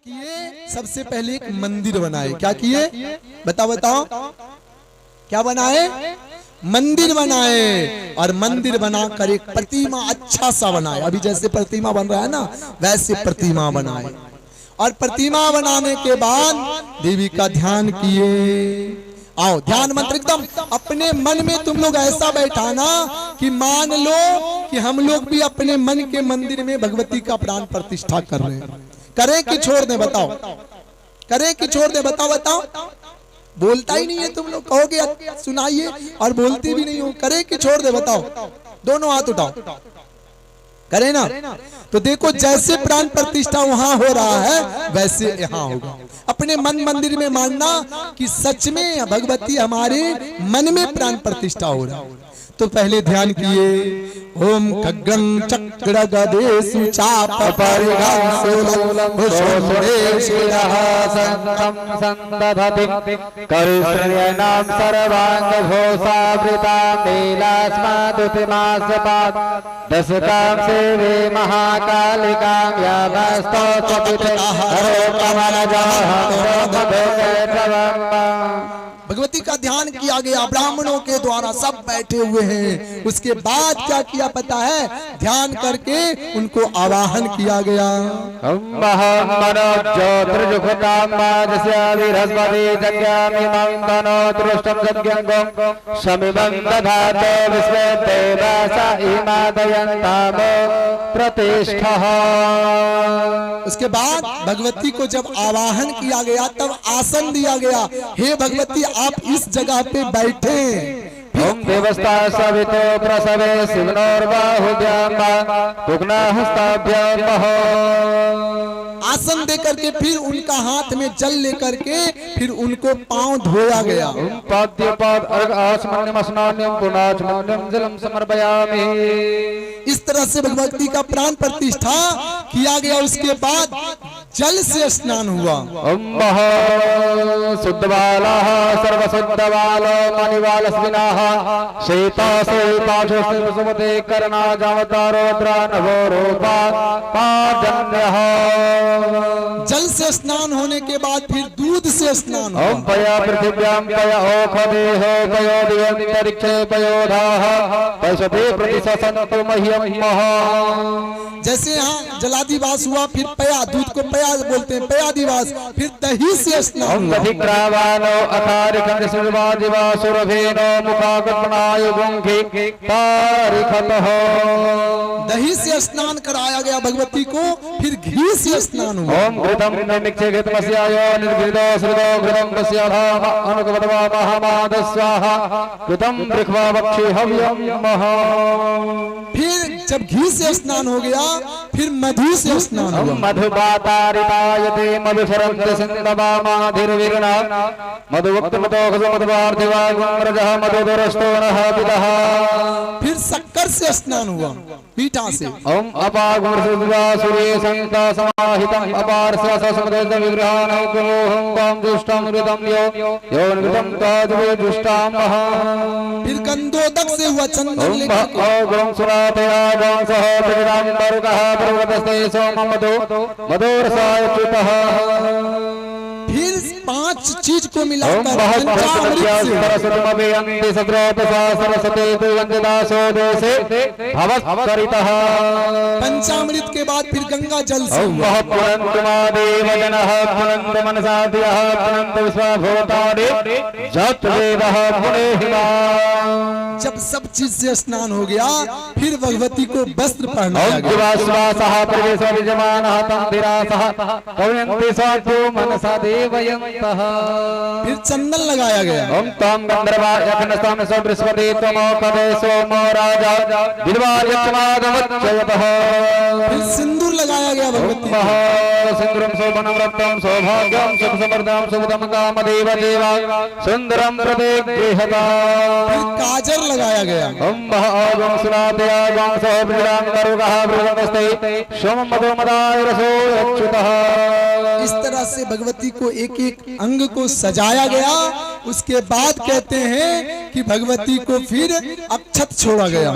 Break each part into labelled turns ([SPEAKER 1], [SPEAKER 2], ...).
[SPEAKER 1] किए, सबसे पहले एक मंदिर बनाए। क्या किए बताओ बताओ, क्या बनाए? मंदिर बनाए। और मंदिर बनाकर एक प्रतिमा अच्छा सा बनाए। अभी जैसे प्रतिमा बन रहा है ना, वैसे प्रतिमा बनाए। और प्रतिमा बनाने के बाद देवी का ध्यान किए। आओ ध्यान मंत्र एकदम अपने मन में तुम लोग ऐसा बैठाना कि मान लो कि हम लोग भी अपने मन के मंदिर में भगवती का प्राण प्रतिष्ठा कर रहे हैं। करें कि छोड़ दें बताओ, करें कि छोड़ दें बताओ बताओ। बोलता ही नहीं है तुम लोग, कहोगे सुनाइए और बोलती भी नहीं हो। करें कि छोड़ दे बताओ, दोनों हाथ उठाओ। करें ना? तो देखो जैसे प्राण प्रतिष्ठा वहां हो रहा है वैसे यहाँ होगा। अपने मन मंदिर में मानना कि सच में भगवती हमारे मन में प्राण प्रतिष्ठा हो रहा है। तो पहले ध्यान किए, ओम खड्गं चक्र गदेषु चाप परिघं शूलं भुजोषेशिरः संतं संदधति करिश्रयणां सर्वांग घोषावृतां नीलास्मादुतिमास्पात् दशकां सेवे महाकालिकां यामस्तोत्रपितः हरो कमलजः। भगवती का ध्यान किया गया, ब्राह्मणों के द्वारा सब बैठे हुए हैं। उसके बाद क्या किया पता है? ध्यान करके उनको आवाहन किया गया। उसके बाद भगवती को जब आवाहन किया गया तब आसन दिया गया। हे भगवती आप इस जगह पे बैठे।
[SPEAKER 2] ओम देवस्ता सवितो प्रसवे शिवनोर्बाहुभ्याम पुग्नाहस्ताभ्याम।
[SPEAKER 1] आसन दे करके फिर उनका हाथ में जल लेकर के फिर उनको पांव धोया गया।
[SPEAKER 2] पाद्यपाद अर्घ आचमन्यम स्नान्यम पुनाचमन्यम जलम समर्पयामि।
[SPEAKER 1] इस तरह से भगवती का प्राण प्रतिष्ठा किया गया। उसके बाद जल से स्नान हुआ।
[SPEAKER 2] ओम शुद्धबाला सर्वशुद्धबालो मणिवालस्विनाः शीता सुमते कर्णा जावतारोद्रा नवो रूपा पाजन्यः।
[SPEAKER 1] जल से स्नान होने के बाद फिर दूध से स्नान हुआ।
[SPEAKER 2] ओम पया पृथिव्यां पया ओखदेहो पयो दिवंतरिक्षे पयोधाः पशुते प्रतिशसन्तु मह्यं महा।
[SPEAKER 1] जैसे यहाँ जलादिवास हुआ, फिर पया, दूध को पया बोलते हैं, पयादिवास। फिर दही से स्नान हुआ।
[SPEAKER 2] अधिक्रावानो अकारिकं सुरभादिवासुरभेनो मुखाकल्पनाय गुंखि तारिखतः।
[SPEAKER 1] दही से स्नान कराया गया भगवती को। फिर घी से स्नान हुआ।
[SPEAKER 2] ओम घृतं निमिक्षे घृतमस्यायो निर्घृतो श्रुतो घृतं पश्याधाम अनुगतवा महामाद स्वाहा घृतं बृख्वा वक्षि हव्यं महा।
[SPEAKER 1] फिर जब घी से स्नान हो गया फिर मधु से स्नान हुआ।
[SPEAKER 2] मधुपातारितायते मधुसरन्ति सिन्धवामाधिर्विघ्ना मधुवक्तमतोऽखसमधुवार्थिवागुंरजः मधुदरस्तो नः पितः।
[SPEAKER 1] फिर शक्कर से स्नान हुआ, मीठा से।
[SPEAKER 2] ओम अपागुंरसुद्वा सूर्ये संका समाहितं अपारस्य समदोष विग्रहाणं कुलोहं वां दुष्टं ऋतं यो नृतं ताद्वे दुष्टां महा।
[SPEAKER 1] फिर गंधोदक से हुआ, चंदन लेकर।
[SPEAKER 2] ओम सुरातया वंशः प्रतिदां बरुकः पर्वतस्ते सोमं मधुरसायुतः।
[SPEAKER 1] फिर 5 चीज को मिलाकर पंचामृत के बाद फिर गंगा जल से हुआ। जब सब चीज से स्नान हो गया फिर भगवती को वस्त्र पहनाया गया। फिर चंदन लगाया गया।
[SPEAKER 2] ओम तम गंधर्वा यज्ञस्थान सो बृहस्पति तमो कदे सोमो राजा विद्वाजत्मागमच्चयतः।
[SPEAKER 1] फिर सिंदूर लगाया गया भगवती।
[SPEAKER 2] सिंदूरं शोभनं रत्नं सौभाग्यं सुख समृद्धं सुखदं कामदेव देवा सुंदरं प्रदेगृहता।
[SPEAKER 1] फिर काजल लगाया गया।
[SPEAKER 2] ओम महागं सुनातया गं सो बृहदां करुगः बृहदस्ते सोम मधुमदाय रसो अच्युतः।
[SPEAKER 1] इस तरह से से भगवती को एक एक अंग को सजाया गया। उसके बाद कहते हैं कि भगवती को फिर अक्षत छोड़ा गया।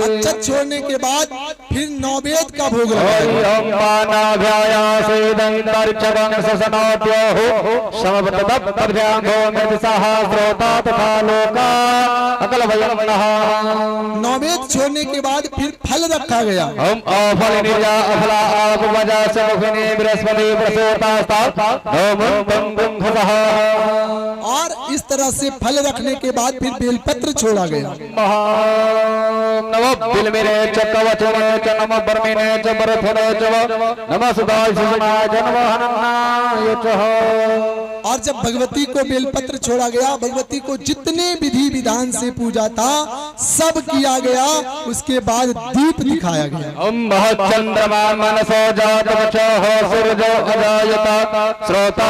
[SPEAKER 1] अक्षत छोड़ने के बाद फिर नौवेद का भोग नौवेद छोड़ने के बाद फिर फल रखा गया। और इस तरह से फल रखने के बाद फिर बेलपत्र छोड़ा गया। और जब भगवती को बेलपत्र छोड़ा गया, भगवती को जितने विधि विधान से पूजा था सब किया गया। उसके बाद दीप दिखाया गया।
[SPEAKER 2] चंद्रमा मनसो जात सूरजो अजायता श्रोता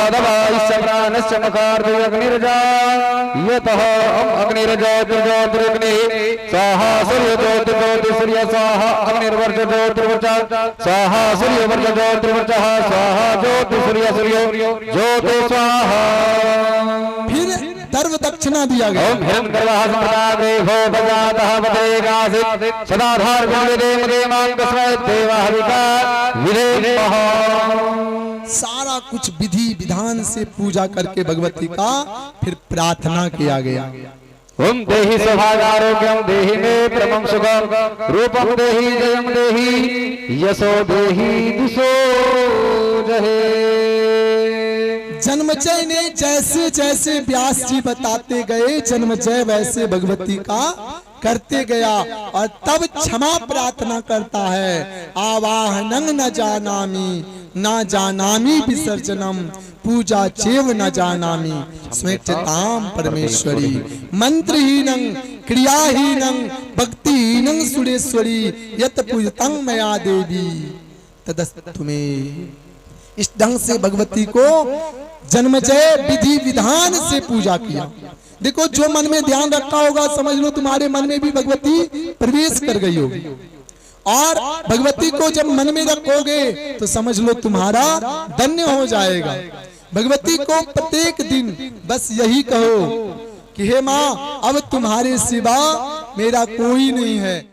[SPEAKER 2] स्वाहा सूर्य ज्योति सूर्य स्वाहा अग्निर्वर्च ज्योतिर्वर्च स्वाहा सूर्य वर्च ज्योतिर्वर्च स्वाहा ज्योति सूर्य ज्योति स्वाहा।
[SPEAKER 1] फिर सर्व दक्षिणा दिया गया। सारा कुछ विधि विधान से पूजा करके भगवती का फिर प्रार्थना किया गया।
[SPEAKER 2] ओम देहि सौभाग्यारोग्यम देहि मे परमं सुखम रूपम देहि जयम देहि यशो देहि दिशो जहे।
[SPEAKER 1] जन्मजय ने जैसे जैसे व्यास जी बताते गए जन्मजय वैसे भगवती का करते गया। और तब क्षमा प्रार्थना करता है। आवाहनं न जानामि न जानामि विसर्जनम पूजा चेव न जानामि स्वेच्छताम परमेश्वरी मंत्रहीनं क्रियाहीनं भक्तिहीनं सुरेश्वरी यत पूजतं मया देवी तदस्तु मे। इस ढंग से भगवती को जन्मजय विधि विधान से पूजा किया। देखो जो मन में ध्यान रखा होगा समझ लो तुम्हारे मन में भी भगवती प्रवेश कर गई होगी। और भगवती को जब मन में रखोगे तो समझ लो तुम्हारा धन्य हो जाएगा। भगवती को प्रत्येक दिन बस यही कहो कि हे माँ अब तुम्हारे सिवा मेरा कोई नहीं है।